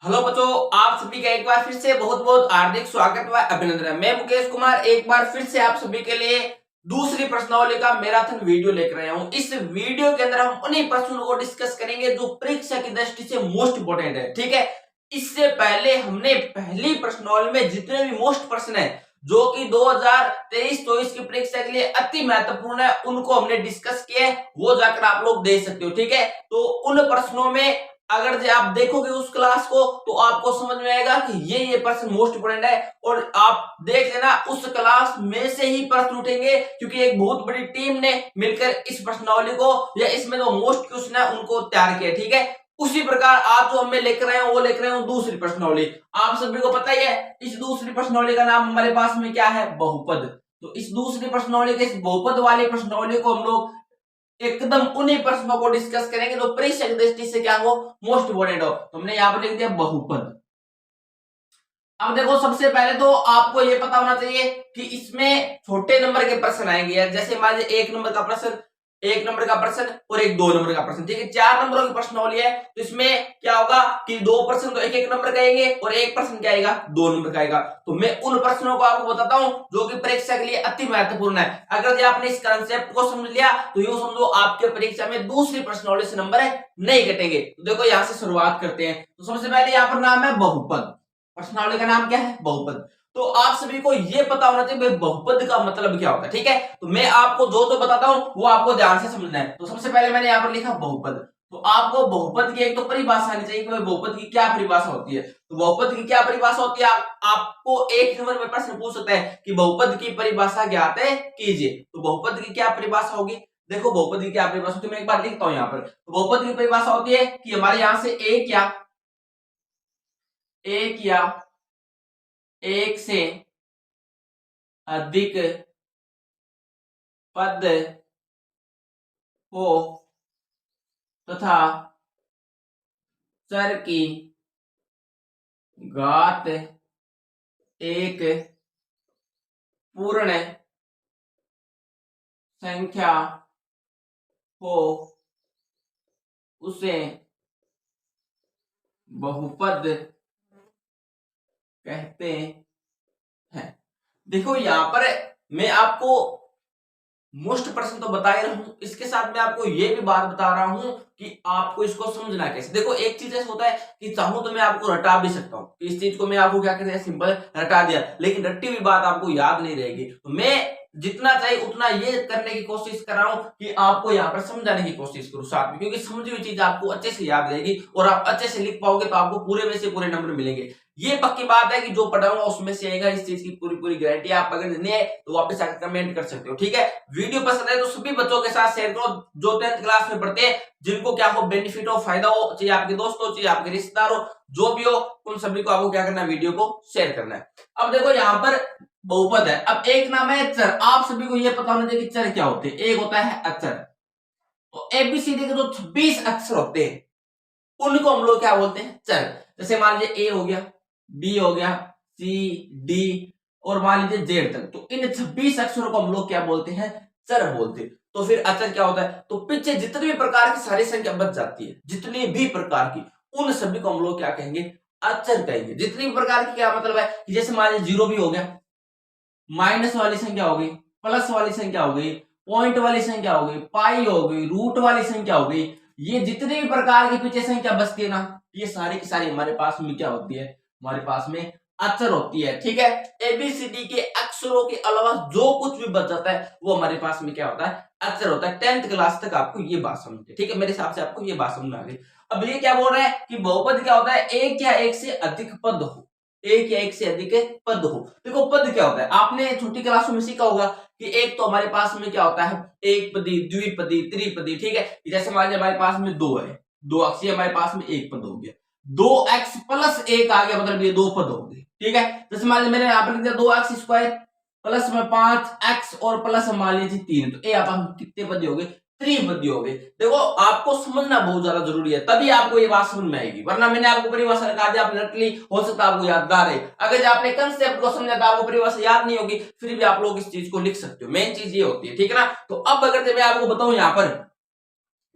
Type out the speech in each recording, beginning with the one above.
Hello बच्चों, आप सभी का एक बार फिर से बहुत बहुत हार्दिक स्वागत व अभिनंदन है। मैं मुकेश कुमार एक बार फिर से आप सभी के लिए दूसरी प्रश्नावली का मैराथन वीडियो लेकर आया हूं। इस वीडियो के अंदर हम उन्हीं प्रश्नों को डिस्कस करेंगे जो परीक्षा की दृष्टि से मोस्ट इंपोर्टेंट है। ठीक है, इससे पहले हमने पहली प्रश्नावली में जितने भी मोस्ट प्रश्न है जो कि 2023-24 की परीक्षा के लिए अति महत्वपूर्ण है उनको हमने डिस्कस किए, वो जाकर आप लोग देख सकते हो। ठीक है, तो उन प्रश्नों में अगर जो आप देखोगे उस क्लास को तो आपको समझ में आएगा कि ये प्रश्न मोस्ट इंपोर्टेंट है और आप देख लेना उस क्लास में से ही प्रश्न उठेंगे, क्योंकि एक बहुत बड़ी टीम ने मिलकर इस प्रश्नावली को या इसमें जो मोस्ट क्वेश्चन है उनको तैयार किया। ठीक है, उसी प्रकार आप जो हमें लेकर आए हो वो लेकर आए हो दूसरी प्रश्नावली। आप सभी को पता ही है इस दूसरी प्रश्नावली का नाम हमारे पास में क्या है, बहुपद। तो इस दूसरी प्रश्नावली के इस बहुपद वाली प्रश्नावली को हम लोग एकदम उन्हीं प्रश्नों को डिस्कस करेंगे जो परीक्षा की दृष्टि से क्या हो, मोस्ट इंपोर्टेंट हो। तो हमने यहाँ पर लिख दिया बहुपद। अब देखो, सबसे पहले तो आपको ये पता होना चाहिए कि इसमें छोटे नंबर के प्रश्न आएंगे। जैसे मान लीजिए एक नंबर का प्रश्न, एक नंबर का प्रश्न और एक 2 नंबर का प्रश्न। ठीक है, 4 नंबरों की प्रश्नावली है तो इसमें क्या होगा कि 2 प्रश्न तो 1-1 नंबर का आएंगे और एक प्रश्न क्या आएगा, 2 नंबर का आएगा। तो मैं उन प्रश्नों को आपको बताता हूं जो कि परीक्षा के लिए अति महत्वपूर्ण है। अगर आपने इस कंसेप्ट को समझ लिया तो यूं समझो आपके परीक्षा में दूसरी प्रश्नावली से नंबर नहीं कटेंगे। तो देखो यहां से शुरुआत करते हैं। तो सबसे पहले यहाँ पर नाम है बहुपद, प्रश्नावली का नाम क्या है, बहुपद। तो आप सभी को यह पता होना चाहिए भाई बहुपद का मतलब क्या होता है। ठीक है, तो मैं आपको जो तो बताता हूं वो आपको ध्यान से समझना है। तो सबसे पहले मैंने यहां पर लिखा बहुपद। तो आपको बहुपद की एक तो परिभाषा आनी चाहिए कि भाई बहुपद की क्या परिभाषा होती है। तो बहुपद की क्या परिभाषा होती है, आपको एक नंबर में प्रश्न पूछ सकता है कि बहुपद की परिभाषा ज्ञात है कीजिए। तो बहुपद की क्या परिभाषा होगी, देखो बहुपद की क्या परिभाषा होती है, मैं एक बार लिखता हूं यहाँ पर। तो बहुपद की परिभाषा होती है कि हमारे यहां से एक या एक से अधिक पद हो तथा चर की घात एक पूर्ण संख्या हो उसे बहुपद कहते हैं। देखो यहां पर मैं आपको मोस्ट प्रश्न तो बता ही रहा हूं, इसके साथ मैं आपको ये भी बात बता रहा हूं कि आपको इसको समझना कैसे। देखो एक चीज ऐसा होता है कि चाहूं तो मैं आपको रटा भी सकता हूं, इस चीज को मैं आपको क्या कहते हैं सिंपल रटा दिया, लेकिन रट्टी हुई बात आपको याद नहीं रहेगी। तो मैं जितना चाहिए उतना ये करने की कोशिश कर रहा हूं कि आपको यहाँ पर समझाने की कोशिश करूं साथ में, क्योंकि समझी हुई चीज आपको अच्छे से याद रहेगी और आप अच्छे से लिख पाओगे तो आपको पूरे में से पूरे नंबर मिलेंगे। ये पक्की बात है कि जो पढ़ाऊंगा उसमें से आएगा, इस चीज की पूरी पूरी गारंटी। आप अगर नहीं है तो वापस आकर कमेंट कर सकते हो। ठीक है, वीडियो पसंद है तो सभी बच्चों के साथ शेयर करो जो 10th क्लास में पढ़ते हैं, जिनको क्या हो बेनिफिट हो, फायदा हो, चाहे आपके दोस्त हो, चाहे आपके रिश्तेदार हो, जो भी हो उन सभी को आपको क्या करना है, वीडियो को शेयर करना है। अब देखो यहाँ पर बहुपद है, अब एक नाम है चर। आप सभी को यह पता होना चाहिए कि चर क्या होते हैं। एक होता है अक्षर, तो एबीसीडी के जो 26 अक्षर होते हैं उनको हम लोग क्या बोलते हैं, चर। जैसे मान लीजिए ए हो गया, बी हो गया, सी, डी और मान लीजिए जेड तक, तो इन 26 अक्षरों को हम लोग क्या बोलते हैं, चर बोलते हैं। तो फिर अचर क्या होता है, तो पीछे जितनी भी प्रकार की सारी संख्या बच जाती है, जितनी भी प्रकार की, उन सभी को हम लोग क्या कहेंगे, अचर कहेंगे। जितनी भी प्रकार की क्या मतलब है कि जैसे मान लीजिए जीरो भी हो गया, माइनस वाली संख्या हो गई, प्लस वाली संख्या हो गई, पॉइंट वाली संख्या हो गई, पाई हो गई, रूट वाली संख्या हो गई, ये जितने भी प्रकार के पीछे संख्या बचती है ना, ये सारी की सारी हमारे पास में क्या होती है, हमारे पास में अक्षर होती है। ठीक है, एबीसीडी के अक्षरों के अलावा जो कुछ भी बच जाता है वो हमारे पास में क्या होता है, अक्षर होता है। 10th क्लास तक आपको ये बात समझ, ठीक है, मेरे हिसाब से आपको ये बात समझ में आ गई। अब ये क्या बोल रहा है कि बहुपद क्या होता है, एक या एक से अधिक पद हो, एक या एक से अधिक पद हो। देखो पद क्या होता है, आपने छोटी क्लासों में सीखा होगा कि एक तो हमारे पास में क्या होता है, एक पदी, द्विपदी, त्रिपदी। ठीक है, जैसे मान लीजिए हमारे पास में दो है, दो अक्षी, हमारे पास में एक पद हो गया, 2x प्लस 1 आ गया, मतलब ये दो पद हो गए। ठीक है, जैसे मान लीजिए मैंने यहाँ पर लिख दिया 2x स्क्वायर प्लस में 5x और प्लस मान लीजिए 3, तो ये आप कितने पद हो गए, त्रिपदी हो गए। देखो आपको समझना बहुत ज्यादा जरूरी है, तभी आपको ये बात समझ में आएगी, वरना मैंने आपको परिभाषा लगा दी, आपने रट ली, हो सकता है आपको यादगार है। अगर आपने कंसेप्ट को समझा तो आपको परिभाषा याद नहीं होगी, फिर भी आप लोग इस चीज को लिख सकते हो। मेन चीज ये होती है, ठीक है ना। तो अब अगर मैं आपको बताऊं यहाँ पर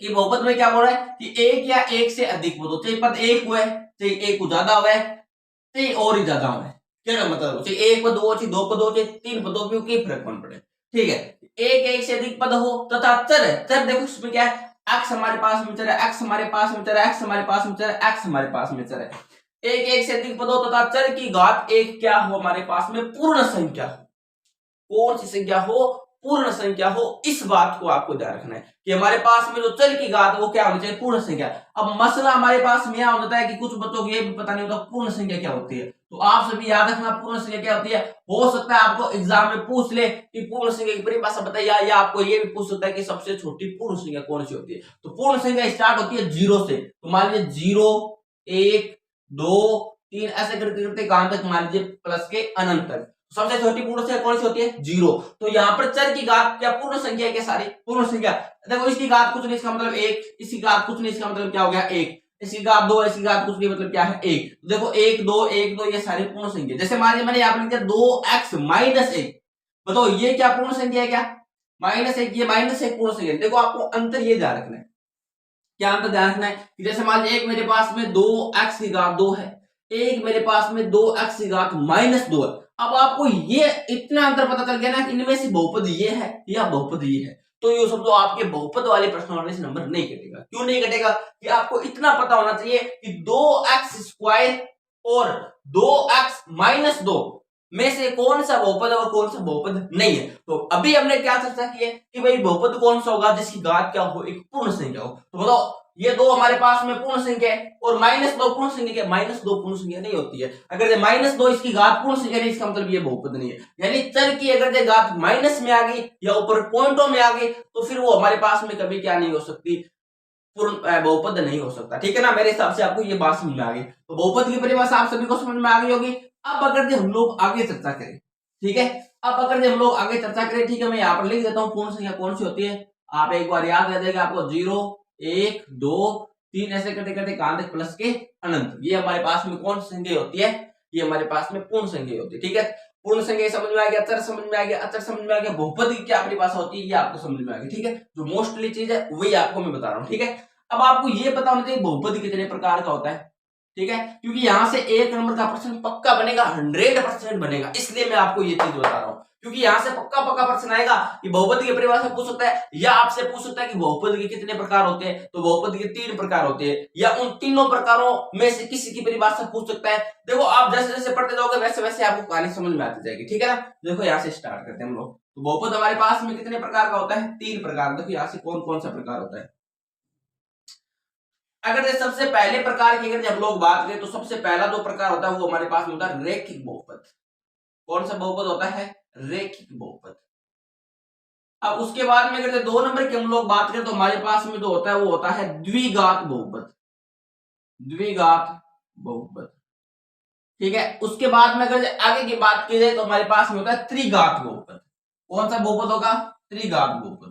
कि बहुपद में क्या बोल रहा है कि एक या एक से अधिक पद हो, चाहे पद एक हुआ है, चाहे एक को ज्यादा हुआ है, चाहे और ही ज्यादा हुआ है, क्या मतलब चाहे एक पद हो, चाहे दो पद हो, चाहे तीन पद हो, कोई फर्क कौन पड़े, ठीक है। एक से अधिक पद हो तथा चर है, चर देखो इसमें क्या है, एक्स हमारे पास में चर है, एक्स हमारे पास में चर है, एक्स हमारे पास में चर है, एक्स हमारे पास में चर है। एक से अधिक पद हो तथा चर की घात एक क्या हो हमारे पास में पूर्ण संख्या हो, कौन सी संख्या हो, पूर्ण संख्या हो, इस बात को आपको ध्यान रखना है कि हमारे पास में जो चर की घात वो क्या होनी चाहिए, पूर्ण संख्या। अब मसला हमारे पास में यह होता है कि कुछ बच्चों को ये भी पता नहीं होता पूर्ण संख्या क्या होती है, तो आप सभी याद रखना पूर्ण संख्या क्या होती है। हो सकता है आपको एग्जाम में पूछ ले कि पूर्ण संख्या की परिभाषा बताइए, या आपको ये भी पूछ सकता है कि सबसे छोटी पूर्ण संख्या कौन सी होती है। तो पूर्ण संख्या स्टार्ट होती है जीरो से, तो मान लीजिए जीरो, एक, दो, तीन, ऐसे करते करते कहां तक, मान लीजिए प्लस के अनंत तक। सबसे छोटी पूर्ण संख्या कौन सी होती है, जीरो। तो यहाँ पर चर की घात क्या पूर्ण संख्या है क्या, सारी पूर्ण संख्या। देखो इसकी घात कुछ नहीं, इसका मतलब एक, इसकी घात कुछ नहीं, इसका मतलब क्या हो गया एक, इसकी घात दो, इसकी घात कुछ नहीं, मतलब क्या है एक। तो देखो एक दो ये सारी पूर्ण संख्या। जैसे मान लीजिए मैंने यहाँ पर लिख दिया 2x माइनस एक, बताओ ये क्या पूर्ण संख्या है क्या, माइनस एक, ये माइनस एक पूर्ण संख्या। देखो आपको अंतर ये ध्यान रखना है, क्या अंतर ध्यान रखना है कि जैसे मान लीजिए एक मेरे पास में 2x की घात 2 है, एक मेरे पास में 2x की घात माइनस 2 है। अब आपको ये इतना अंतर पता चल गया ना कि इनमें से बहुपद ये है या बहुपद ये है, तो ये समझो आपके बहुपद वाले प्रश्न वाले से नंबर नहीं कटेगा। क्यों नहीं कटेगा, कि आपको इतना पता होना चाहिए कि 2x स्क्वायर और 2x माइनस 2 में से कौन सा बहुपद और कौन सा बहुपद नहीं है। तो अभी हमने क्या चर्चा की है कि भाई बहुपद कौन सा होगा, जिसकी घात क्या हो, एक पूर्ण संख्या हो। तो बताओ ये दो हमारे पास में पूर्ण संख्या है और माइनस दो पूर्ण संख्या, माइनस दो पूर्ण संख्या नहीं होती है। अगर माइनस दो इसकी घात पूर्ण संख्या नहीं, इसका मतलब ये बहुपद नहीं है। यानी चर की अगर घात माइनस में आ गई या ऊपर पॉइंटों में आ गई तो फिर वो हमारे पास में कभी क्या नहीं हो सकती, पूर्ण बहुपद नहीं हो सकता, ठीक है ना। मेरे हिसाब से आपको ये बात समझ में आ गई, तो बहुपद की परिभाषा आप सभी को समझ में आ गई होगी। अब अगर हम लोग आगे चर्चा करें, ठीक है, अब अगर हम लोग आगे चर्चा करें, ठीक है, मैं यहाँ पर लिख देता हूँ पूर्ण संख्या कौन सी होती है। आप एक बार याद रह जाएगा आपको, जीरो, एक, दो, तीन, ऐसे करते करते कहां तक, प्लस के अनंत। ये हमारे पास में कौन सी संख्या होती है, ये हमारे पास में पूर्ण संख्या होती है, ठीक है। पूर्ण संख्या समझ में आ गया, चर समझ में आ गया, अचर समझ में आ गया, बहुपद की क्या परिभाषा होती है ये आपको समझ में आ गई, ठीक है। जो मोस्टली चीज है वही आपको मैं बता रहा हूँ, ठीक है। अब आपको ये पता होना चाहिए बहुपद कितने प्रकार का होता है, ठीक है, क्योंकि यहां से एक नंबर का प्रश्न पक्का बनेगा, 100% बनेगा, इसलिए मैं आपको ये चीज बता रहा हूं। क्योंकि यहां से पक्का पक्का प्रश्न आएगा कि बहुपद की परिभाषा पूछ सकता है, या आपसे पूछ सकता है कि बहुपद के कितने प्रकार होते हैं, तो बहुपद के 3 प्रकार होते हैं, या उन तीनों प्रकारों में से किसी की परिभाषा पूछ सकता है। देखो आप जैसे जैसे पढ़ते जाओगे वैसे वैसे आपको कहानी समझ में आती जाएगी, ठीक है ना। देखो यहाँ से स्टार्ट करते हैं हम लोग। तो बहुपद हमारे पास में कितने प्रकार का होता है, 3 प्रकार। देखो यहाँ से कौन कौन सा प्रकार होता है। अगर ये सबसे पहले प्रकार की अगर हम लोग बात करें तो सबसे पहला जो प्रकार होता है वो हमारे पास में होता है रैखिक बहुपद। कौन सा बहुपद होता है, रैखिक बहुपद। अब उसके बाद में अगर 2 नंबर की हम लोग बात करें तो हमारे पास में जो होता है वो होता है द्विघात बहुपद, द्विघात बहुपद, ठीक है। उसके बाद में अगर आगे की बात की जाए तो हमारे पास में होता है त्रिघात बहुपद। कौन सा बहुपद होगा, त्रिघात बहुपद।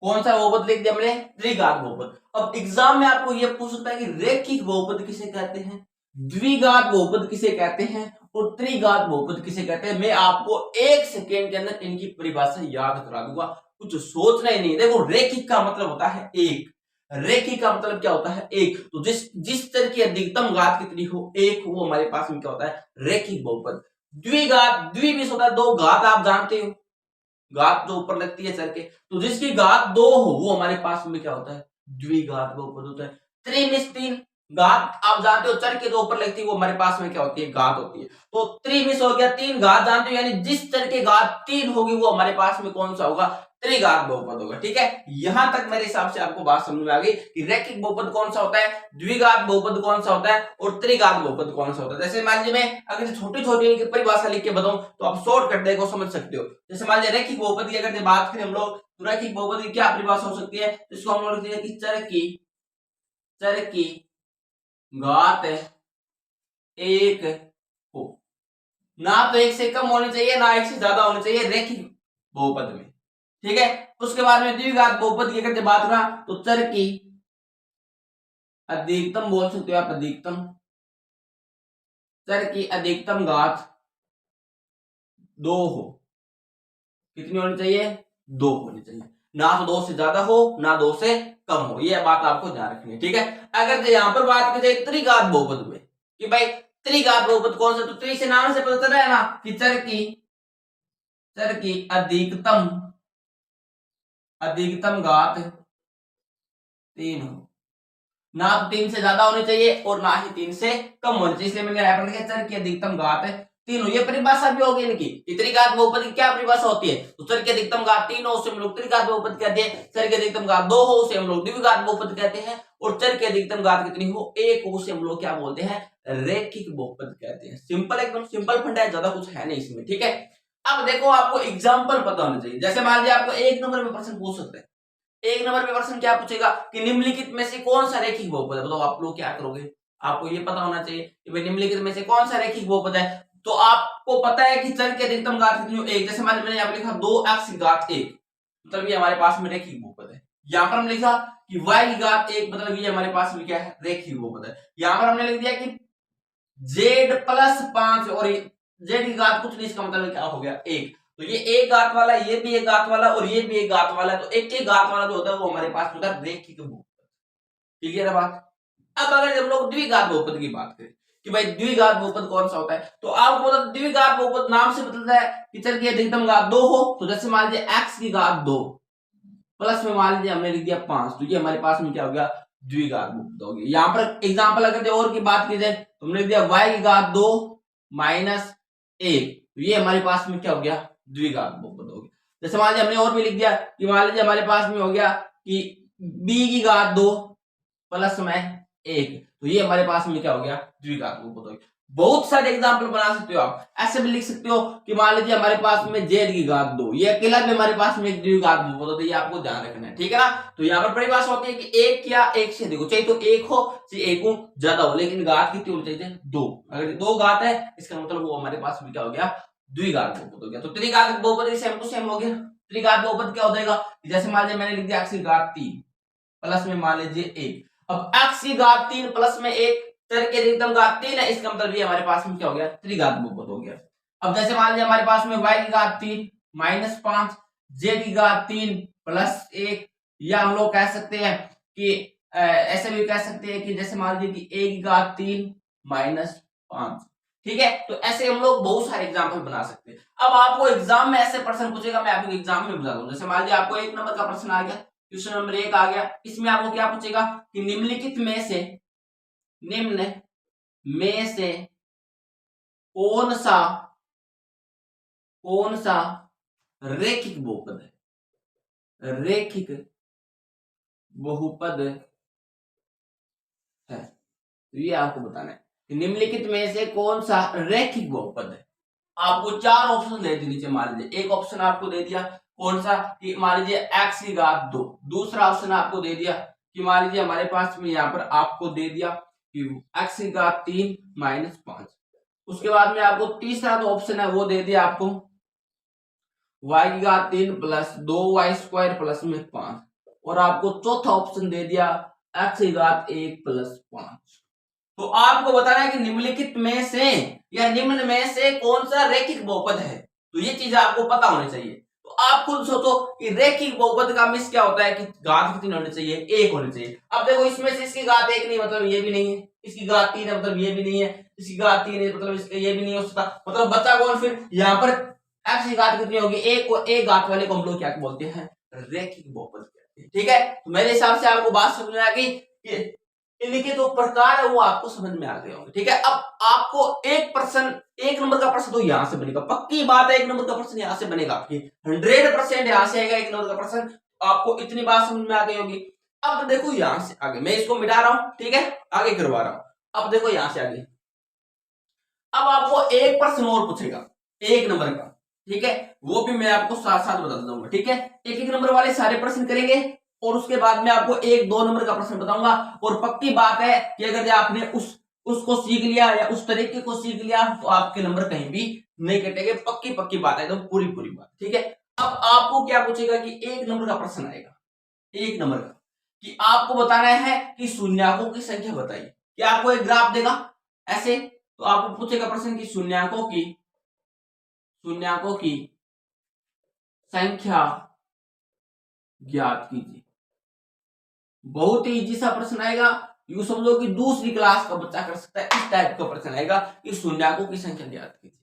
कौन सा बहुपद लिख दिया हमने, त्रिघात बहुपद। अब एग्जाम में आपको यह पूछ सकता है कि रैखिक बहुपद किसे कहते हैं, द्विघात बहुपद किसे कहते हैं और त्रिघात बहुपद किसे कहते हैं। मैं आपको 1 सेकेंड के अंदर इनकी परिभाषा याद करा दूंगा, कुछ सोचना ही नहीं। देखो रैखिक का मतलब होता है एक, रैखिक का मतलब क्या होता है एक, तो जिस जिस तरह की अधिकतम घात कितनी हो एक, वो हमारे पास में क्या होता है, रैखिक बहुपद। द्विघात, द्वि भी होता है, दो घात आप जानते हो, घात जो ऊपर लगती है चर के, तो जिसकी घात 2 हो वो हमारे पास में क्या होता है, द्विघात बहुपद होता है। 3 में 3 घात आप जानते हो चर के जो ऊपर लगती है वो हमारे पास में क्या होती है, घात होती है। तो 3 मिस हो गया, 3 घात जानते हो, यानी जिस चर के घात 3 होगी वो हमारे पास में कौन सा होगा, त्रिघात बहुपद होगा, ठीक है। यहां तक मेरे हिसाब से आपको बात समझ में आ गई कि रैखिक बहुपद कौन सा होता है, द्विघात बहुपद कौन सा होता है और त्रिघात बहुपद कौन सा होता है। जैसे मान लीजिए मैं अगर छोटी छोटी परिभाषा लिख के बताऊं तो आप शॉर्टकट देखो समझ सकते हो। जैसे मान लीजिए रैखिक बहुपद की अगर बात करें हम लोग, तो रैखिक बहुपद की क्या परिभाषा हो सकती है, इसको हम लोग लिखते हैं कि चर की घात एक हो, ना तो एक से कम होनी चाहिए ना एक से ज्यादा होनी चाहिए रैखिक बहुपद में, ठीक है। उसके बाद में द्विघात बहुपद की अगर बात करा तो चर की अधिकतम बोल सकते हो आप, अधिकतम, चर की अधिकतम घात 2 हो, कितनी होनी चाहिए, 2 होनी चाहिए, ना तो 2 से ज्यादा हो ना 2 से कम हो, ये बात आपको ध्यान रखनी है, ठीक है। अगर यहां पर बात की जाए त्रिघात बहुपद में कि भाई त्रिघात बहुपद कौन सा, तो त्रि से नाम से पता चल रहा है ना कि चर की अधिकतम घात 3 हो, ना तो 3 से ज्यादा होनी चाहिए और ना ही 3 से कम होनी चाहिए, इसलिए मैंने यहाँ पर लिखा चर की अधिकतम घात 3 हो। ये परिभाषा भी होगी इनकी, त्रिघात बहुपद की क्या परिभाषा होती है, तो चर की अधिकतम घात 3 हो उसे हम लोग त्रिघात बहुपद कहते हैं, चर की अधिकतम घात 2 हो उसे हम लोग द्विघात बहुपद कहते हैं, और चर की अधिकतम घात कितनी हो 1 हो उसे हम लोग क्या बोलते हैं, रेखिक बहुपद कहते हैं। सिंपल, एकदम सिंपल फंडा है, ज्यादा कुछ है नहीं इसमें, ठीक है। अब देखो आपको एग्जाम्पल पता होना चाहिए, जैसे मान लीजिए आपको 1 नंबर में प्रश्न पूछ सकते हैं, 1 नंबर में प्रश्न क्या पूछेगा कि निम्नलिखित में से कौन सा रेखिक बहुपद है, बताओ आप लोग क्या करोगे, आपको ये पता होना चाहिए कि भाई निम्नलिखित में से कौन सा रेखिक बहुपद है, तो आपको पता है कि चर की अधिकतम घात कितनी हो 1, जैसे मान मैंने यहाँ पे लिखा 2x की घात 1, मतलब ये हमारे पास में रेखिक बहुपद है। यहाँ पर हमने लिखा कि y की घात 1, मतलब ये हमारे पास में क्या है, रेखिक बहुपद है। यहाँ पर हमने लिख दिया कि z प्लस 5 और z की घात कुछ नहीं, इसका मतलब क्या हो गया 1, तो ये एक घात वाला, ये भी एक घात वाला और ये भी एक घात वाला है, तो एक एक घात वाला जो होता है वो हमारे पास होता है रेखिक बहुपद। क्लियर है बात। अब अगर हम लोग द्विघात बहुपद की बात करें कि भाई द्विघात बहुपद कौन सा होता है, तो आपको मतलब द्विघात बहुपद नाम से बताता है कि चर की अधिकतम घात 2 हो, तो जैसे मान लीजिए x की घात 2 प्लस में मान लीजिए हमने लिख दिया 5, तो ये हमारे पास में क्या हो गया, द्विघात बहुपद हो गया। यहाँ पर एग्जाम्पल अगर और की बात की जाए तो हमने लिख दिया y की घात 2 माइनस 1, तो ये हमारे पास में क्या हो गया, द्विघात बहुपद हो गया। जैसे मान लीजिए हमने और भी लिख दिया कि मान लीजिए हमारे पास में हो गया कि b की घात 2 प्लस में 1, तो ये हमारे पास में क्या हो गया, द्विघात बहुपद हो गया। बहुत सारे एग्जाम्पल बना सकते हो आप, ऐसे भी लिख सकते हो कि मान लीजिए हमारे पास में z की घात 2, ये अकेला भी हमारे पास में एक द्विघात बहुपद होता है, ये आपको ध्यान रखना है, ठीक है ना। तो यहाँ पर परिभाषा होती है कि एक या एक से देखो, चाहिए तो एक हो चाहे एक हो ज्यादा हो, लेकिन घात कितनी होनी चाहिए, 2, अगर 2 घात है इसका मतलब वो हमारे पास में क्या हो गया, द्विघात बहुपद हो गया। तो त्रिघात बहुपद सेम टू सेम हो गया। त्रिघात बहुपद क्या हो जाएगा, जैसे मान लीजिए मैंने लिख दिया x की घात 3 प्लस में मान लीजिए 1, अब x की घात 3 प्लस में 1, चर की अधिकतम घात 3 है, इसका मतलब ये हमारे पास में क्या हो गया, त्रिघात बहुपद हो गया। अब जैसे मान लीजिए हमारे पास में y की घात 3 माइनस 5, z की घात 3 प्लस 1, या हम लोग कह सकते हैं कि ऐसे भी कह सकते हैं कि जैसे मान लीजिए कि a की घात 3 माइनस 5, ठीक है। तो ऐसे हम लोग बहुत सारे एग्जाम्पल बना सकते हैं। अब आपको एग्जाम में ऐसे प्रश्न पूछेगा, मैं आपको एग्जाम में बता दूं, जैसे मान लीजिए आपको 1 नंबर का प्रश्न आ गया, क्वेश्चन नंबर 1 आ गया, इसमें आपको क्या पूछेगा कि निम्न में से कौन सा रेखिक बहुपद है, तो ये आपको बताना है कि निम्नलिखित में से कौन सा रेखिक बहुपद है। आपको 4 ऑप्शन दे दिए नीचे, मान लीजिए एक ऑप्शन आपको दे दिया कौन सा कि मान लीजिए x की घात 2, दूसरा ऑप्शन आपको दे दिया कि मान लीजिए हमारे पास में यहाँ पर आपको दे दिया कि x की घात 3 माइनस 5, उसके बाद में आपको तीसरा जो ऑप्शन है वो दे दिया आपको y की घात 3 प्लस 2y स्क्वायर प्लस में 5, और आपको चौथा ऑप्शन दे दिया x की घात 1 प्लस 5। तो आपको बताना है कि निम्नलिखित में से या निम्न में से कौन सा रेखिक बहुपद है, तो ये चीज आपको पता होनी चाहिए। तो आप खुद सोचो कि रेखिक बहुपद का मिस क्या होता है कि घात कितनी होनी चाहिए, 1 होनी चाहिए। अब देखो इसमें से इसकी घात 1 नहीं, मतलब ये भी नहीं है, इसकी घात 3 है मतलब ये भी नहीं है, इसकी घात 3 है मतलब इसका ये भी नहीं हो सकता, मतलब बच्चा कौन, फिर यहाँ पर x की घात कितनी होगी, 1 को एक घात वाले को हम लोग क्या बोलते हैं, रेखिक बहुपद कहते हैं, ठीक है। तो मेरे हिसाब से आपको बात समझ में आ गई कि इनके जो प्रकार है वो आपको समझ में आ गए होंगे, ठीक है। अब आपको एक नंबर का प्रश्न तो यहां से बनेगा, पक्की बात है, 1 नंबर का प्रश्न यहां से बनेगा, 100% यहां से आएगा 1 नंबर का प्रश्न, आपको इतनी बात समझ में आ गई होगी। अब देखो यहां से आगे, मैं इसको मिटा रहा हूं, ठीक है, आगे करवा रहा हूं। अब देखो यहां से आगे, अब आपको एक प्रश्न और पूछेगा 1 नंबर का, ठीक है, वो भी मैं आपको साथ साथ बता दूंगा, ठीक है। एक नंबर वाले सारे प्रश्न करेंगे और उसके बाद में आपको 1-2 नंबर का प्रश्न बताऊंगा, और पक्की बात है कि अगर आपने उसको सीख लिया या उस तरीके को सीख लिया तो आपके नंबर कहीं भी नहीं कटेंगे, पक्की बात है, तो पूरी बात, ठीक है। अब आपको क्या पूछेगा कि 1 नंबर का प्रश्न आएगा, 1 नंबर का, कि आपको बताना है कि शून्यकों की संख्या बताइए, कि आपको एक ग्राफ देगा ऐसे, तो आपको पूछेगा प्रश्न की शून्यकों की संख्या ज्ञात कीजिए। बहुत ही इजी सा प्रश्न आएगा, यूं समझो कि दूसरी क्लास का बच्चा कर सकता है। इस टाइप का प्रश्न आएगा कि शून्यकों की संख्या ज्ञात कीजिए।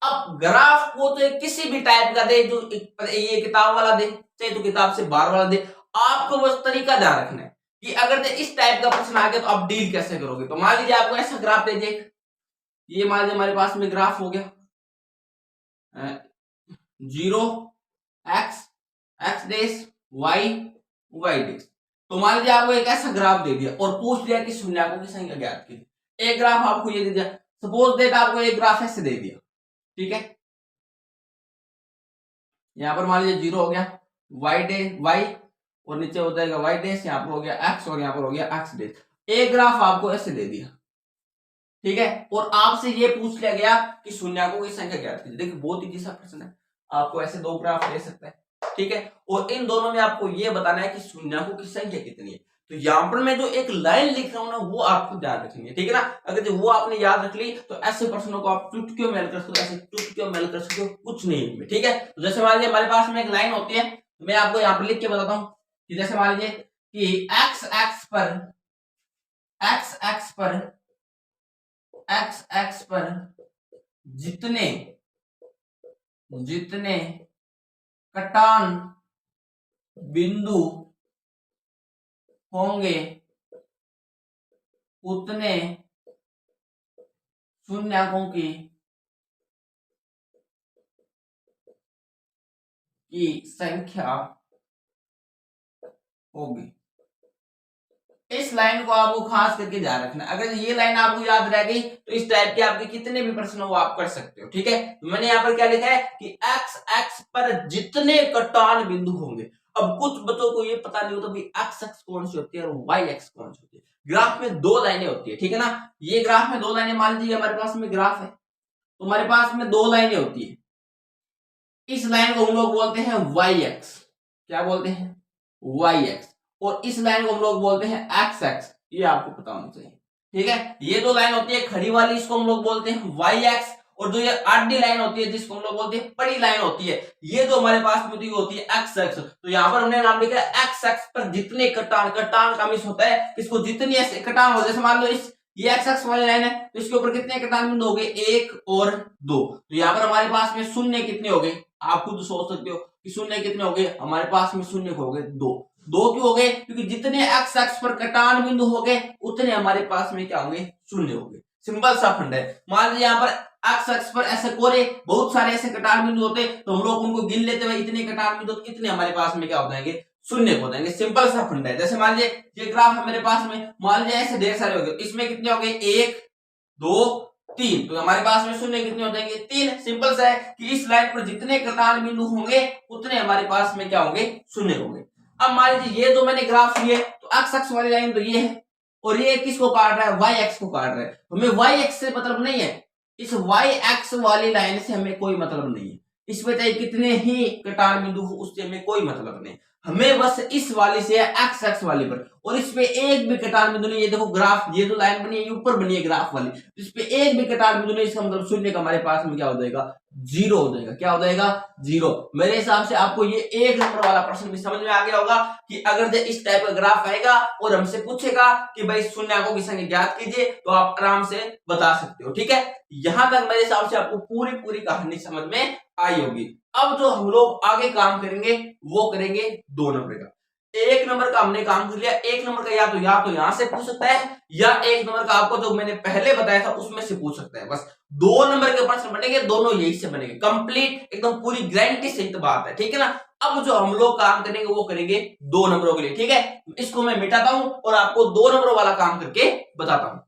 अब ग्राफ को तो किसी भी टाइप का दे, जो ये किताब वाला दे, चाहे तो किताब से बाहर वाला दे, आपको बस तरीका ध्यान रखना है कि अगर इस टाइप का प्रश्न आ गया तो आप डील कैसे करोगे। तो मान लीजिए आपको ऐसा ग्राफ दे दिए, ये मान लीजिए हमारे पास में ग्राफ हो गया 0 x x dash y y dash. तो मान लीजिए आपको एक ऐसा ग्राफ दे दिया और पूछ लिया कि शून्यकों की संख्या ज्ञात कीजिए। एक ग्राफ आपको ये दे दिया, सपोज दैट आपको एक ग्राफ ऐसे दे दिया, ठीक है। यहां पर मान लीजिए 0 हो गया y डे y और नीचे हो जाएगा y डैश, यहां पर हो गया x और यहां पर हो गया x डैश। एक ग्राफ आपको ऐसे दे दिया, ठीक है, और आपसे ये पूछ लिया गया कि शून्यकों की संख्या ज्ञात कीजिए। देखिए बहुत ही सा प्रश्न है, आपको ऐसे दो ग्राफ दे सकता है, ठीक है, और इन दोनों में आपको ये बताना है कि शून्यकों की संख्या कितनी है। तो यहां पर मैं जो एक लाइन लिख रहा हूं ना, वो आपको ध्यान रखनी है, ठीक है ना। अगर जो वो आपने याद रख ली तो ऐसे प्रश्नों को आप चुटकियों मेल कर सकते हो, ऐसे चुटकियों मेल कर सकते हो, कुछ नहीं इनमें, ठीक है। तो जैसे मान लीजिए हमारे पास में एक लाइन होती है, मैं आपको यहाँ पर लिख के बताता हूँ कि जैसे मान लीजिए कि x x पर जितने जितने कटान बिंदु होंगे उतने शून्यकों की संख्या होगी। इस लाइन को आपको खास करके ध्यान रखना। अगर ये लाइन आपको याद रह गई तो इस टाइप के आपके कितने भी प्रश्न हो आप कर सकते हो, ठीक है। तो मैंने यहाँ पर क्या लिखा है कि x पर जितने कटान बिंदु होंगे। अब कुछ बच्चों को ये पता नहीं होता कि x कौन सी होती है और y कौन सी होती है। ग्राफ में दो लाइनें होती है, ठीक है ना। ये ग्राफ में दो लाइनें, मान लीजिए हमारे पास में ग्राफ है तो हमारे पास में दो लाइनें होती है। इस लाइन को हम लोग बोलते हैं y, क्या बोलते हैं, y, और इस लाइन को हम लोग बोलते हैं x, ये आपको पता होना चाहिए, ठीक है। ये दो लाइन होती है खड़ी वाली, इसको हम लोग बोलते हैं y, और जो ये आडी लाइन होती है जिसको हम लोग बोलते हैं पड़ी लाइन होती है, ये जो हमारे पास में होती है x। तो यहाँ पर हमने नाम लिखा है x पर जितने कटान का मिस होता है, इसको जितनी ऐसे कटान हो, जैसे मान लो इस ये x वाली लाइन है तो इसके ऊपर कितने कटान बिंदु हो गए, 1 और 2। तो यहाँ पर हमारे पास में शून्य कितने हो गए, आप खुद सोच सकते हो कि शून्य कितने हो गए, हमारे पास में शून्य हो गए 2। क्यों हो गए, क्योंकि जितने x पर कटान बिंदु हो गए उतने हमारे पास में क्या होंगे, शून्य हो गए। सिंपल सा फंड है। मान लीजिए यहाँ पर x पर ऐसे कोरे बहुत सारे ऐसे कटान बिंदु होते तो हम लोग उनको गिन लेते हुए इतने कटान बिंदु तो कितने हमारे पास में क्या हो जाएंगे, शून्य हो जाएंगे। सिंपल सा फंड है। जैसे मान लीजिए ये ग्राफ है मेरे पास में, मान लीजिए ऐसे ढेर सारे हो गए, इसमें कितने हो गए, 1 2 3, तो हमारे पास में शून्य कितने हो जाएंगे, 3। सिंपल सा है कि इस लाइन पर जितने कटान बिंदु होंगे उतने हमारे पास में क्या होंगे, शून्य होंगे। अब मान लीजिए ये जो मैंने ग्राफ लिए तो x वाली लाइन तो ये है और ये किसको काट रहा है, y को काट रहा है। हमें y से मतलब नहीं है, इस y वाली लाइन से हमें कोई मतलब नहीं है। इसमें चाहे कितने ही कटान बिंदु हो उससे हमें कोई मतलब नहीं, हमें बस इस वाली से है x वाली पर, और इस पे एक भी कटान बिंदु नहीं। ये देखो ग्राफ, ये जो लाइन बनी है ये ऊपर बनी है ग्राफ वाली, इस पे एक भी कटान बिंदु नहीं, इसका मतलब शून्य का हमारे पास में क्या हो जाएगा, 0 हो जाएगा। क्या हो जाएगा, 0। मेरे हिसाब से आपको ये 1 नंबर वाला प्रश्न भी समझ में आ गया होगा कि अगर इस टाइप का ग्राफ आएगा और हमसे पूछेगा कि भाई शून्यकों की संख्या ज्ञात कीजिए तो आप आराम से बता सकते हो, ठीक है। यहां तक मेरे हिसाब से आपको पूरी कहानी समझ में आई होगी। अब जो हम लोग आगे काम करेंगे वो करेंगे 2 नंबर का। 1 नंबर का हमने काम कर लिया, 1 नंबर का या तो यहां से पूछ सकता है या 1 नंबर का आपको जो मैंने पहले बताया था उसमें से पूछ सकता है। बस 2 नंबर के प्रश्न बनेंगे, दोनों यही से बनेंगे, कंप्लीट एकदम पूरी गारंटी सहित बात है, ठीक है ना। अब जो हम लोग काम करेंगे वो करेंगे 2 नंबरों के लिए, ठीक है। इसको मैं मिटाता हूं और आपको 2 नंबरों वाला काम करके बताता हूं।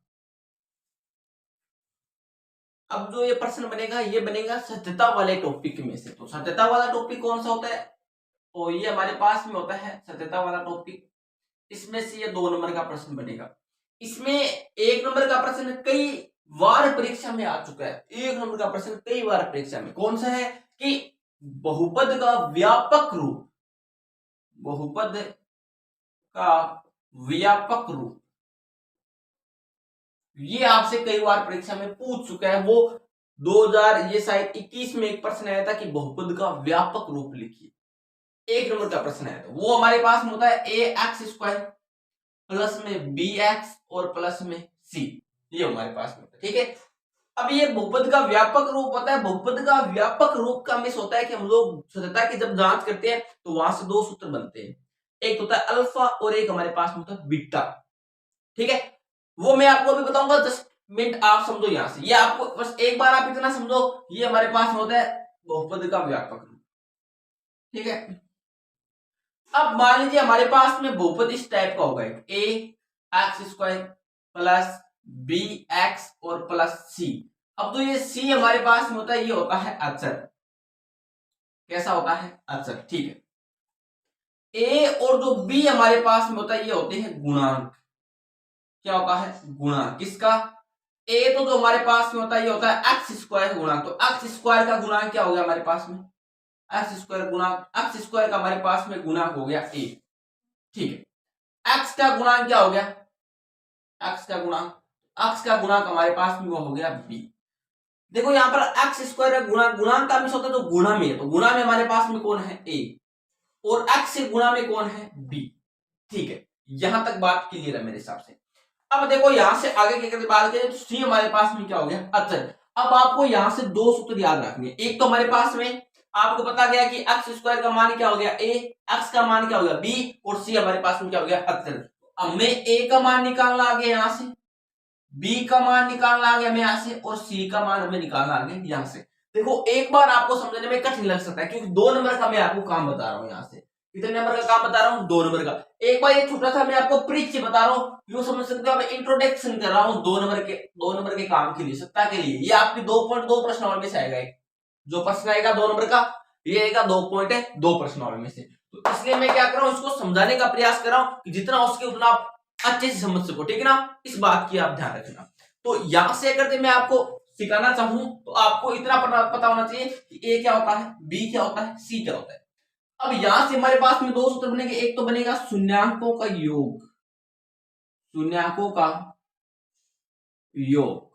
अब जो ये प्रश्न बनेगा ये बनेगा सत्यता वाले टॉपिक में से। तो सत्यता वाला टॉपिक कौन सा होता है, तो ये हमारे पास में होता है सत्यता वाला टॉपिक। इसमें से ये 2 नंबर का प्रश्न बनेगा। इसमें 1 नंबर का प्रश्न कई बार परीक्षा में आ चुका है। 1 नंबर का प्रश्न कई बार परीक्षा में कौन सा है कि बहुपद का व्यापक रूप, बहुपद का व्यापक रूप, ये आपसे कई बार परीक्षा में पूछ चुका है। वो 2000 ये शायद 21 में एक प्रश्न आया था कि बहुपद का व्यापक रूप लिखिए, 1 नंबर का प्रश्न आया था। वो हमारे पास में होता है ax² प्लस में bx और प्लस में c, ये हमारे पास में होता है। ठीक है, अब ये बहुपद का व्यापक रूप होता है। बहुपद का व्यापक रूप का मिस होता है कि हम लोग सत्यता की जब जांच करते हैं तो वहां से दो सूत्र बनते हैं, एक होता है अल्फा और एक हमारे पास होता है बीटा। ठीक है, वो मैं आपको अभी बताऊंगा, 10 मिनट आप समझो यहां से। ये आपको बस एक बार आप इतना समझो, ये हमारे पास होता है बहुपद का व्यापक रूप। ठीक है, अब मान लीजिए हमारे पास में बहुपद इस टाइप का होगा, ax² प्लस bx और प्लस c। अब तो ये c हमारे पास में होता है, ये होता है अचर। कैसा होता है? अचर। ठीक है, a और जो b हमारे पास में होता है ये होते हैं गुणांक। क्या होता है? गुणांक। किसका? a तो जो हमारे पास में होता है ये होता है x² गुणांक। तो x² का गुणांक क्या हो गया हमारे पास में? x² गुणांक, x² का हमारे पास में गुणांक हो गया a। ठीक है, x का गुणांक क्या हो गया? x का गुणांक हमारे पास में वो हो गया b। देखो यहाँ पर x² गुणांक का मिस होता है तो गुणा में है, तो गुणा में हमारे पास में कौन है? a, और x से गुणा में कौन है? b। ठीक है, यहां तक बात क्लियर है मेरे हिसाब से। अब देखो यहां से आगे क्या करते बात करें तो c हमारे पास में क्या हो गया? अचर। अब आपको यहां से दो सूत्र याद रखने हैं। एक तो हमारे पास में आपको पता गया कि x² का मान क्या हो गया? a, x का मान क्या हो गया? b, और c हमारे पास में क्या हो गया? अचर। अब मैं a का मान निकालना आ गया यहां से, b का मान निकालना आ गया मैं यहां से, और c का मान हमें निकालना आ गया यहां से। देखो एक बार आपको समझने में कठिन लग सकता है क्योंकि 2 नंबर का मैं आपको काम बता रहा हूं। यहां से कितने नंबर का काम बता रहा हूं? 2 नंबर का। एक बार ये छोटा सा मैं आपको परिचय बता रहा हूं, यूं समझ सकते हो, मैं इंट्रोडक्शन कर रहा हूं 2 नंबर के काम के लिए, सत्ता के लिए। ये आपकी 2.2 प्रश्नावली में से आएगा। एक जो प्रश्न आएगा 2 नंबर का, ये आएगा 2.2 प्रश्नावली में से। तो इसलिए मैं क्या कर रहा हूं, इसको समझाने का प्रयास कर रहा हूं कि जितना उसके उतना आप अच्छे से समझ सको। ठीक है ना, इस बात की आप ध्यान रखना। तो यहां से अगर मैं आपको सिखाना चाहूं तो आपको इतना पता होना चाहिए कि ए क्या होता है, बी क्या होता है, सी क्या होता है। अब यहां से हमारे पास में दो सूत्र बनेंगे। एक तो बनेगा शून्यांकों का योग, शून्यांकों का योग।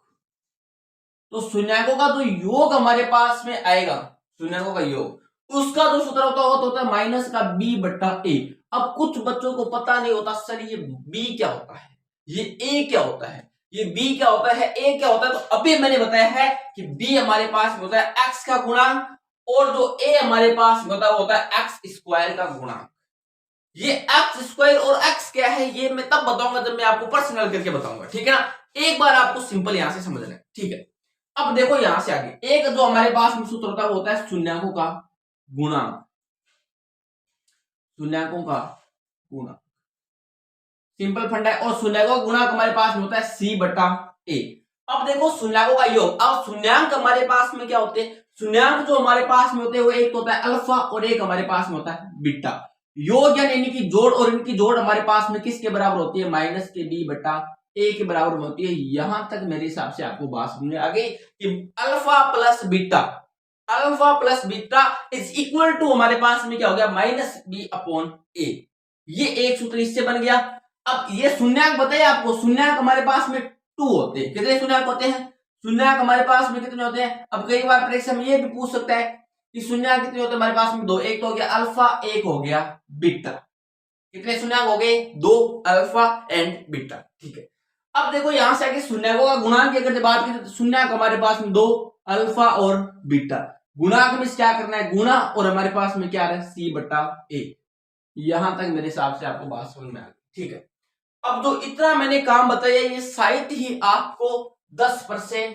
तो शून्यांकों का जो योग हमारे पास में आएगा, शून्यांकों का योग, उसका जो सूत्र होता है वो होता है माइनस का b बट्टा a। अब कुछ बच्चों को पता नहीं होता सर ये b क्या होता है, ये a क्या होता है, ये b क्या होता है, a क्या होता है। तो अभी मैंने बताया है कि b हमारे पास होता है x का गुणांक, और जो a हमारे पास होता है वो होता है x² का गुणांक। ये x² और x क्या है ये मैं तब बताऊंगा जब मैं आपको पर्सनल करके बताऊंगा। ठीक है ना, एक बार आपको सिंपल यहां से समझना है। ठीक है, अब देखो यहां से आगे एक जो हमारे पास में सूत्र होता है वो होता है शून्यांकों का गुणांक, शून्यांकों का गुणांक, सिंपल फंडा है। और शून्यांकों का गुणांक हमारे पास में होता है c बटा a। अब देखो शून्यांकों का योग, अब शून्यांक हमारे पास में क्या होते हैं? शून्यांक जो हमारे पास में होते हैं वो एक होता है अल्फा और एक हमारे पास में होता है बीटा। योग यानी इनकी जोड़, और इनकी जोड़ हमारे पास में किसके बराबर होती है? माइनस के b बटा a के बराबर होती है। यहां तक मेरे हिसाब से आपको बात समझ में आ गई कि alpha plus beta, alpha plus beta is equal to हमारे पास में क्या हो गया? Minus b upon a। ये एक सूत्र इससे बन गया। अब ये शून्यांक बताइए आपको, शून्यांक हमारे पास में 2 होते हैं। कितने शून्यांक होते हैं? शून्यांक हमारे पास में कितने होते हैं? अब कई बार परीक्षा में ये भी पूछ सकता है कि शून्यांक कितने होते हैं हमारे पास में? 2। एक तो हो गया अल्फा, एक हो गया बीटा। कितने शून्यांक हो गए? 2, अल्फा एंड बीटा। ठीक है, अब देखो यहां से आगे शून्यांकों का गुणांक की अगर बात करें तो शून्यांक हमारे पास में 2, अल्फा और बीटा। गुणांक में क्या करना है? गुणा, और हमारे पास में क्या आ रहा है? c बटा a। यहां तक मेरे हिसाब से आपको बात समझ में आ गई। ठीक है, अब जो इतना मैंने काम बताया ये शायद ही आपको 10%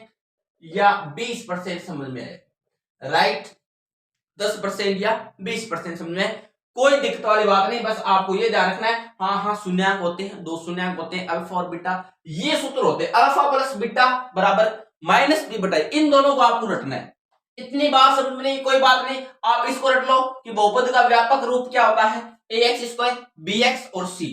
या 20% समझ में आए, राइट? 10% या 20% समझ में, कोई दिक्कत वाली बात नहीं। बस आपको ये ध्यान रखना है, हाँ शून्यांक होते हैं, 2 शून्यांक होते हैं, अल्फा और बीटा। ये सूत्र होते हैं अल्फा प्लस बीटा बराबर माइनस b बटा, इन दोनों को आपको रटना है। इतनी बात समझ में नहीं, कोई बात नहीं, आप इसको रट लो कि बहुपद का व्यापक रूप क्या होता है? ax², bx और c,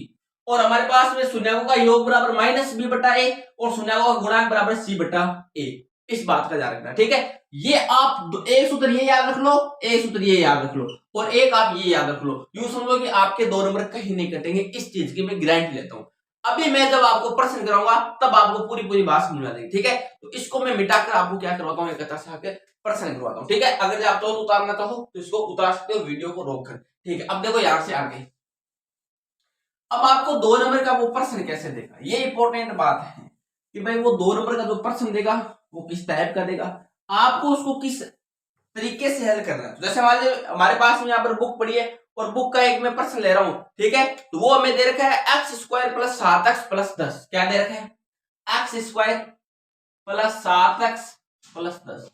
और हमारे पास में शून्यांकों का योग बराबर माइनस b बटा a, और शून्यांकों का गुणांक बराबर c बटा a। इस बात का ध्यान रखना। ठीक है, ये आप एक सूत्र ये याद रख लो, एक सूत्र ये याद रख लो, और एक आप ये याद रख लो। यूं समझो कि आपके 2 नंबर कहीं नहीं कटेंगे, इस चीज की मैं गारंटी लेता हूं। अभी मैं जब आपको प्रश्न कराऊंगा तब आपको पूरी पूरी बात समझ में आ जाएगी, ठीक है। तो इसको मैं मिटाकर आपको क्या करवाता हूँ, एक अच्छा सा प्रश्न करवाता हूँ, ठीक है। अगर आप तो उतारना चाहो तो इसको उतार सकते हो वीडियो को रोक कर, ठीक है। अब देखो यहां से आगे, अब आपको 2 नंबर का वो प्रश्न कैसे देगा, ये इंपॉर्टेंट बात है कि भाई वो 2 नंबर का जो प्रश्न देगा वो किस टाइप का देगा, आपको उसको किस तरीके से हल करना है। तो जैसे हमारे पास में यहाँ पर बुक पड़ी है और बुक का एक मैं प्रश्न ले रहा हूं, ठीक है। तो वो हमें दे रखा है x square plus 7x plus 10, क्या दे रखा है, x square plus 7x plus 10,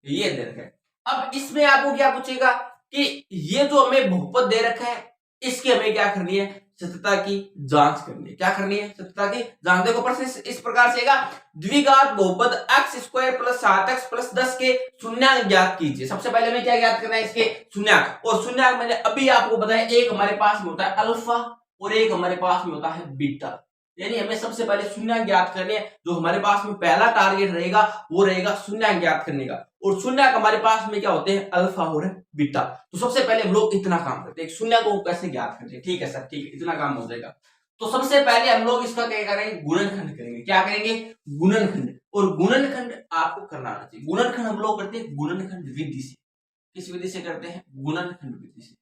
ये दे रखा है। अब इसमें आपको क्या पूछेगा कि ये जो हमें बहुपद दे रखा है इसकी हमें क्या करनी है, सत्यता की जांच करनी है। क्या करनी है, सत्यता की जांच। देखो प्रश्न इस प्रकार से द्विघात बहुपद x square plus 7x plus 10 के शून्यांक ज्ञात कीजिए। सबसे पहले हमें क्या ज्ञात करना है, इसके शून्यांक। और शून्यांक मैंने अभी आपको बताया, एक हमारे पास में होता है अल्फा और एक हमारे पास में होता है बीटा। यानी हमें सबसे पहले शून्यांक ज्ञात करने हैं। जो हमारे पास में पहला टारगेट रहेगा वो रहेगा शून्यांक ज्ञात करने का। और शून्यांक हमारे पास में क्या होते हैं, अल्फा और बीटा। तो सबसे पहले हम लोग इतना काम करते हैं, शून्यांक को कैसे ज्ञात करते हैं, ठीक है सर, ठीक है, इतना काम हो जाएगा। तो सबसे पहले हम लोग इसका क्या करेंगे, गुणनखंड करेंगे। क्या करेंगे, गुणनखंड। और गुणनखंड आपको करना आना चाहिए। गुणनखंड हम लोग करते हैं गुणनखंड विधि से। किस विधि से करते हैं, गुणनखंड विधि से।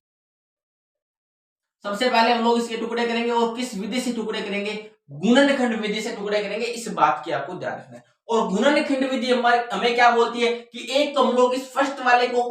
सबसे पहले हम लोग इसके टुकड़े करेंगे और किस विधि से टुकड़े करेंगे, गुणनखंड विधि से टुकड़े करेंगे। इस बात की आपको ध्यान रखना है। और गुणनखंड विधि हमें क्या बोलती है कि एक तो हम लोग इस फर्स्ट वाले को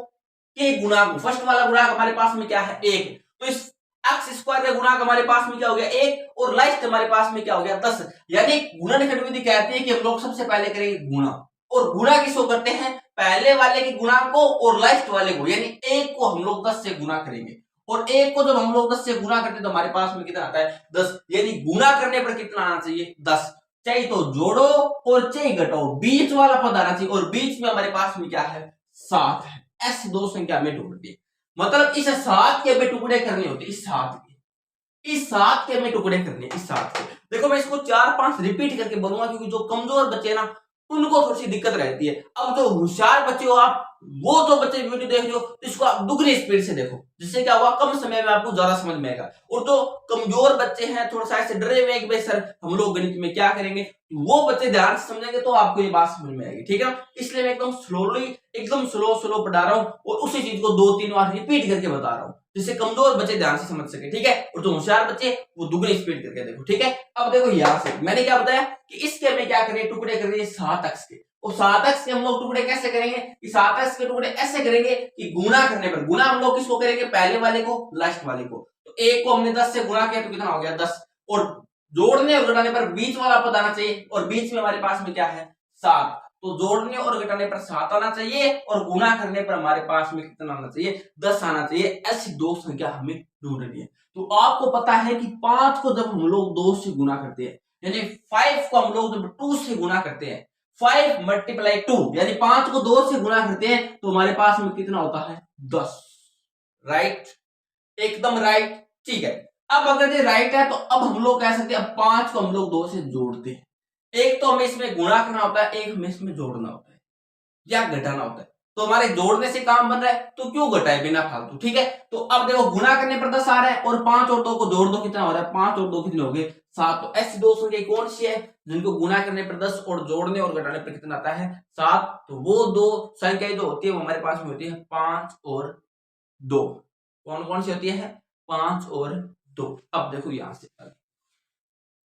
के गुणांक, फर्स्ट वाला गुणांक हमारे पास में क्या है, एक। तो इस एक्स स्क्वायर का गुणांक हमारे पास में क्या हो गया, एक। और लास्ट हमारे पास में क्या हो गया, 10। यानी गुणनखंड विधि कहती है कि हम लोग सबसे पहले करेंगे गुणा। और गुणा किसको करते हैं, पहले वाले के गुणांक को और लास्ट वाले को, यानी एक को हम लोग 10 से गुणा करेंगे। और एक को जब हम लोग 10 से गुना करते हैं तो हमारे पास में कितना आता है, 10। यानी गुना करने पर कितना आना चाहिए, 10। चाहे तो जोड़ो और चाहे घटाओ, बीच वाला पद आना चाहिए। और बीच में हमारे पास में क्या है, 7 है। ऐसी दो संख्या में टुकड़े दिए, मतलब इस 7 के हमें टुकड़े करने होते, इस 7 के हमें टुकड़े करने, इस 7 के। देखो मैं इसको 4-5 रिपीट करके बोलूंगा क्योंकि जो कमजोर बच्चे ना उनको थोड़ी सी दिक्कत रहती है। अब जो होशियार बच्चे हो आप, वो जो बच्चे वीडियो देख रहे हो तो इसको आप दुगनी स्पीड से देखो, जिससे क्या हुआ, कम समय में आपको ज्यादा समझ में आएगा। और जो कमजोर बच्चे हैं, थोड़ा सा ऐसे डरे हुए कि सर हम लोग गणित में क्या करेंगे, वो बच्चे ध्यान से समझेंगे तो आपको ये बात समझ में आएगी, ठीक है। इसलिए मैं एकदम स्लोली, एकदम स्लो पढ़ा रहा हूँ और उसी चीज को 2-3 बार रिपीट करके बता रहा हूँ, जिससे कमजोर बच्चे ध्यान से समझ सके, ठीक है। और जो होशियार बच्चे वो दुगनी स्पीड करके देखो, ठीक है। अब देखो यहां से मैंने क्या बताया कि इसके हमें क्या करें, टुकड़े करेंगे 7x के। और 7x के हम लोग टुकड़े कैसे करेंगे, कि 7x के टुकड़े ऐसे करेंगे कि गुना करने पर, गुना हम लोग किसको करेंगे, पहले वाले को लास्ट वाले को। तो एक को हमने 10 से गुना किया तो कितना हो गया, 10। और जोड़ने और घटाने पर बीच वाला पद आना चाहिए और बीच में हमारे पास में क्या है, 7। तो जोड़ने और घटाने पर 7 आना चाहिए और गुना करने पर हमारे पास में कितना आना चाहिए, 10 आना चाहिए। ऐसी दो संख्या हमें ढूंढनी है। तो आपको पता है कि 5 को जब हम लोग 2 से गुना करते हैं, यानी 5 को हम लोग जब 2 से गुना करते हैं, 5 × 2 यानी 5 को 2 से गुना करते हैं तो हमारे पास में कितना होता है, 10। राइट, एकदम राइट, ठीक है। अब अगर ये राइट है तो अब हम लोग कह सकते हैं, अब 5 को हम लोग 2 से जोड़ते हैं। एक तो हमें इसमें गुणा करना होता है, एक हमें इसमें जोड़ना होता है या घटाना होता है। तो हमारे जोड़ने से काम बन रहा है तो क्यों घटाए बिना फालतू, ठीक है। तो अब देखो गुणा करने पर 10 आ रहा है और 5 और 2 को जोड़ दो, कितना हो रहा है, 5 और 2 कितने हो गए, 7। तो ऐसी दो संख्या कौन सी है जिनको गुणा करने पर 10 और जोड़ने और घटाने पर कितना आता है, 7। तो वो दो संख्याएं जो होती है वो हमारे पास में होती है 5 और 2। कौन कौन सी होती है, 5 और 2। अब देखो यहां से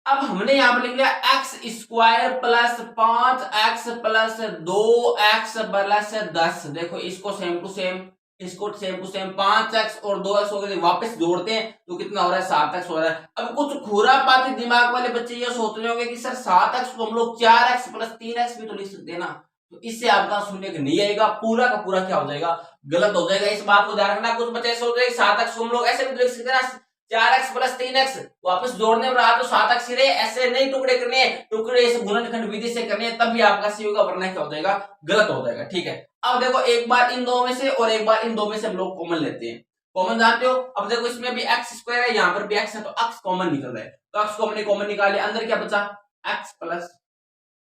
अब हमने यहां पर लिख लिया x square plus 5x plus 2x plus 10। देखो इसको सेम टू सेम, इसको सेम टू सेम, 5x और 2x हो गए, वापस जोड़ते हैं तो कितना हो रहा है, 7x हो रहा है। अब कुछ खुरापाती दिमाग वाले बच्चे ये सोच रहे होंगे कि सर 7x को हम लोग 4x प्लस 3x भी तो लिख सकते हैं ना। तो इससे आपका शून्य नहीं आएगा, पूरा का पूरा क्या हो जाएगा, गलत हो जाएगा। इस बात को ध्यान रखना। कुछ बच्चे सोच रहे हैं 7x को हम लोग ऐसे भी तो लिख सकते हैं ना, 4x प्लस 3x, वापस जोड़ने पर आ तो 7x ही रहे, ऐसे नहीं टुकड़े करने हैं, टुकड़े इस गुणनखंड विधि से करने हैं, तब भी आपका सही होगा, वरना क्या हो जाएगा, गलत हो जाएगा, ठीक है। अब देखो एक बार इन दो में से और एक बार इन दो में से हम लोग कॉमन लेते हैं। कॉमन जानते हो, अब देखो इसमें भी एक्स स्क्वायर है, यहाँ पर भी एक्स है, तो एक्स कॉमन निकल रहा है। तो एक्स को हमने कॉमन निकाले, अंदर क्या बचा, एक्स प्लस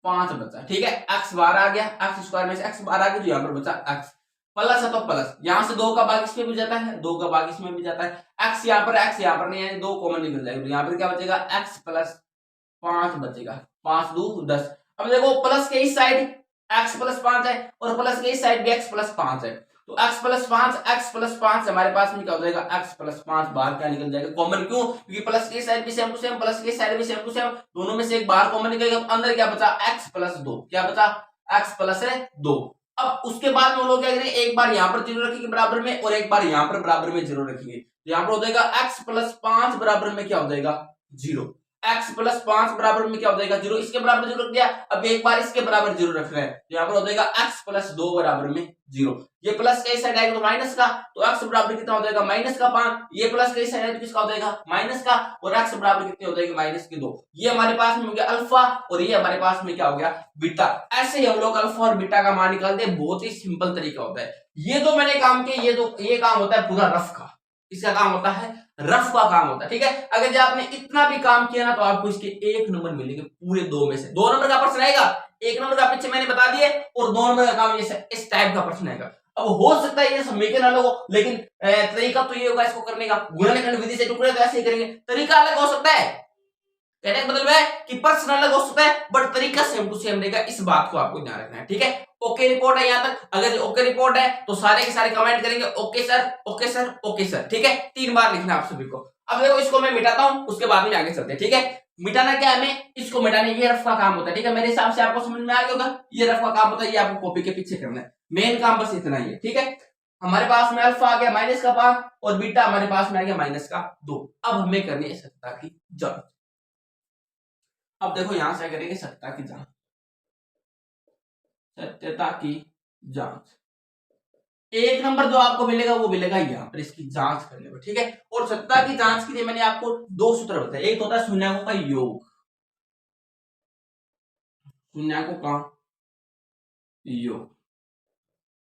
5 बचा, ठीक है। एक्स बाहर आ गया, एक्स स्क्वायर में से एक्स बाहर आ गया, तो यहाँ पर बचा एक्स प्लस है, तो प्लस यहां से 2 का भाग इसमें भी जाता है, 2 का भाग इसमें भी जाता है। एक्स यहाँ पर, एक्स यहाँ पर नहीं है, 2 कॉमन निकल जाएगा, तो यहाँ पर क्या बचेगा, एक्स प्लस 5 बचेगा, 5 2 10। अब देखो प्लस के इस साइड x प्लस 5 है और प्लस के इस साइड भी x प्लस 5 है, तो x प्लस 5 हमारे पास में क्या हो जाएगा, x प्लस 5 बाहर क्या निकल जाएगा कॉमन, क्यों, क्योंकि प्लस के साइड भी सेम टू सेम, प्लस के साइड भी सेम टू सेम, दोनों में से एक बाहर कॉमन निकलेगा, अंदर क्या बचा, x प्लस 2, क्या बचा, x प्लस 2। अब उसके बाद में हम लोग क्या करेंगे, एक बार यहाँ पर 0 रखेंगे बराबर में और एक बार यहाँ पर बराबर में 0 रखेंगे, तो यहाँ पर हो जाएगा x प्लस 5 बराबर में क्या हो जाएगा 0, x प्लस 5 बराबर में क्या हो जाएगा 0, इसके बराबर 0 रख दिया, अब एक बार इसके बराबर 0 रख रहे हैं, तो यहाँ पर हो जाएगा x प्लस 2 बराबर में 0, ये प्लस के साइड आएगा तो माइनस का, तो x बराबर कितना हो जाएगा माइनस का 5, ये प्लस के साइड है तो किसका हो जाएगा माइनस का, और x बराबर कितने हो जाएगा माइनस के 2, ये हमारे पास में हो गया अल्फा और ये हमारे पास में क्या हो गया बीटा। ऐसे ही हम लोग अल्फा और बीटा का मान निकालते हैं, बहुत ही सिंपल तरीका होता है। ये तो मैंने काम किया, ये काम होता है पूरा रफ का, इसका काम होता है रफ का काम होता है, ठीक है। अगर जब आपने इतना भी काम किया ना तो आपको इसके 1 नंबर मिलेंगे पूरे 2 में से, 2 नंबर का प्रश्न आएगा, 1 नंबर का पीछे मैंने बता दिए और 2 नंबर का काम इस टाइप का प्रश्न आएगा। अब हो सकता है ये समीकरण अलग हो, लेकिन तरीका तो ये होगा इसको करने का, गुणनखंड विधि से टुकड़े तो ऐसे ही करेंगे, तरीका अलग हो सकता है, कहने का मतलब है कि प्रश्न अलग हो सकता है बट तरीका सेम टू सेम रहेगा, इस बात को आपको ध्यान रखना है, ठीक है। ओके रिपोर्ट है यहाँ तक, अगर ओके रिपोर्ट है तो सारे के सारे कमेंट करेंगे okay sir okay sir okay sir, ठीक है, 3 बार लिखना आप सभी को। अब देखो इसको मैं मिटाता हूं, उसके बाद में आगे चलते हैं, ठीक है। मिटाना क्या है, हमें इसको मिटाने, ये रफ का काम होता है, ठीक है, मेरे हिसाब से आपको समझ में आ गया होगा, ये रफ का काम होता है, ये आपको कॉपी के पीछे करना है, मेन काम बस इतना ही है, ठीक है। हमारे पास में अल्फा आ गया माइनस का 5 और बीटा हमारे पास में आ गया माइनस का 2। अब हमें करनी है सत्ता की जांच। अब देखो यहां से करेंगे सत्ता की जांच, सत्यता की जांच। 1 नंबर जो आपको मिलेगा वो मिलेगा यहाँ पर इसकी जांच करने पर, ठीक है। और सत्ता की जांच के लिए मैंने आपको 2 सूत्र बताए, एक होता है शून्याकों का योग, शून्याकों का योग,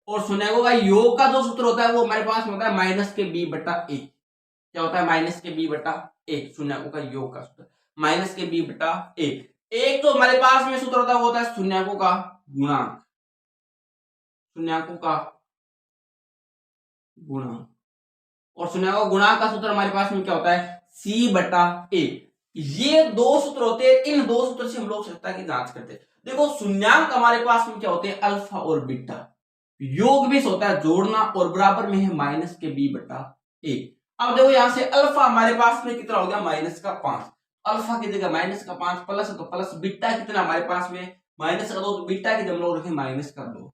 और शून्याकों का योग का जो सूत्र होता है वो हमारे पास होता है माइनस के b बटा a। क्या होता है माइनस के b बटा a, शून्याकों का योग का सूत्र माइनस के b बटा a। एक तो हमारे पास में सूत्र होता है वो होता है शून्याकों का गुणांक, शून्याकों का गुणांक, और शून्याकों गुणांक का सूत्र हमारे पास में क्या होता है c बटा a। ये 2 सूत्र होते हैं, इन 2 सूत्र से हम लोग सत्ता की जांच करते हैं। देखो शून्याक हमारे पास में क्या होते हैं अल्फा और बीटा, योग भी होता है जोड़ना और बराबर में है माइनस के b बटा a। अब देखो यहां से अल्फा हमारे पास में कितना हो गया माइनस का 5, अल्फा की जगह माइनस का 5 प्लस तो प्लस, बीटा कितना हमारे पास में माइनस का 2, तो बीटा की जगह हम लोग रखें माइनस का 2,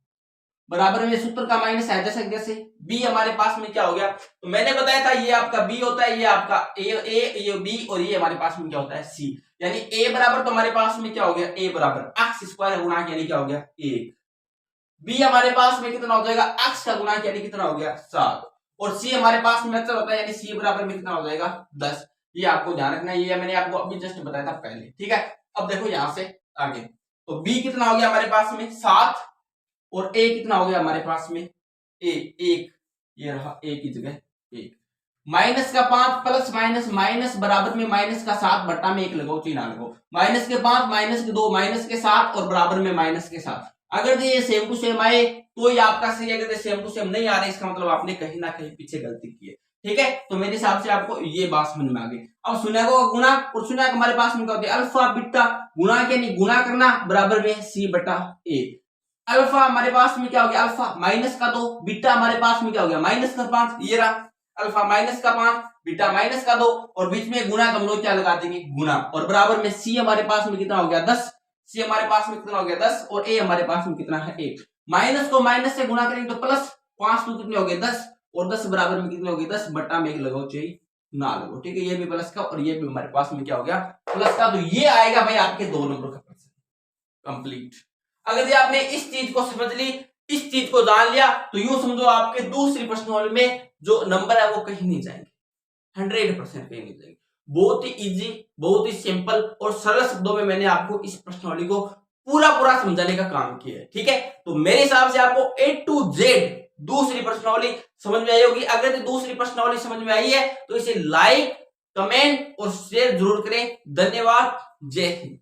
बराबर में सूत्र का माइनस है जैसे जैसे b हमारे पास में क्या हो गया, तो मैंने बताया था ये आपका b होता है, ये आपका a, ये b और ये हमारे पास में क्या होता है c, यानी a बराबर तो हमारे पास में क्या हो गया a बराबर x स्क्वायर गुणा यानी क्या हो गया 1, b हमारे पास में कितना हो जाएगा x का गुणा यानी कितना हो गया 7, और c हमारे पास में अचर होता है यानी c बराबर में कितना हो जाएगा 10। ये आपको ध्यान रखना है, ये मैंने आपको अभी जस्ट बताया था पहले, ठीक है। अब देखो यहां से आगे, तो b कितना हो गया हमारे पास में 7 और a कितना हो गया हमारे पास में a 1, ये रहा a की जगह 1, माइनस का 5 प्लस माइनस माइनस बराबर में माइनस का 7 बट्टा में 1 लगाओ, चिन्ह लगाओ, माइनस के 5 माइनस के 2 माइनस के 7 और बराबर में माइनस के 7। अगर ये सेम टू सेम आए तो ये आपका सही है, अगर सेम टू सेम नहीं आ रहे इसका मतलब आपने कहीं ना कहीं पीछे गलती की है, ठीक है। तो मेरे हिसाब से आपको ये बात समझ में आ गई। अब शून्याकों का गुणा, और शून्याक हमारे पास में क्या होता है अल्फा बीटा, गुणा यानी गुणा करना बराबर में c बटा a। अल्फा हमारे पास में क्या हो गया अल्फा माइनस का 2, बीटा हमारे पास में क्या हो गया माइनस का 5, ये रहा अल्फा माइनस का 5 बीटा माइनस का 2 और बीच में गुणा, तो हम लोग क्या लगा देंगे गुणा, और बराबर में c हमारे पास में कितना हो गया 10, c हमारे पास में कितना हो गया 10 और a हमारे पास में कितना है 1। माइनस को माइनस से गुणा करेंगे तो प्लस 5 तो कितने हो गए 10 और 10 बराबर में कितने हो गए 10 बट्टा में 1 लगाओ चाहिए ना लगो, ठीक है। ये भी प्लस का और ये भी हमारे पास में क्या हो गया प्लस का, तो ये आएगा भाई आपके 2 नंबर का प्रश्न कंप्लीट। अगर ये आपने इस चीज को समझ ली, इस चीज को जान लिया, तो यूं समझो आपके दूसरी प्रश्नावली में जो नंबर है वो कहीं नहीं जाएंगे, 100% कहीं नहीं जाएंगे। बहुत ही इजी, बहुत ही सिंपल और सरल शब्दों में मैंने आपको इस प्रश्नावली को पूरा समझाने का काम किया है, ठीक है। तो मेरे हिसाब से आपको A to Z दूसरी प्रश्नावली समझ में आई होगी। अगर दूसरी प्रश्नावली समझ में आई है तो इसे लाइक, कमेंट और शेयर जरूर करें। धन्यवाद, जय हिंद।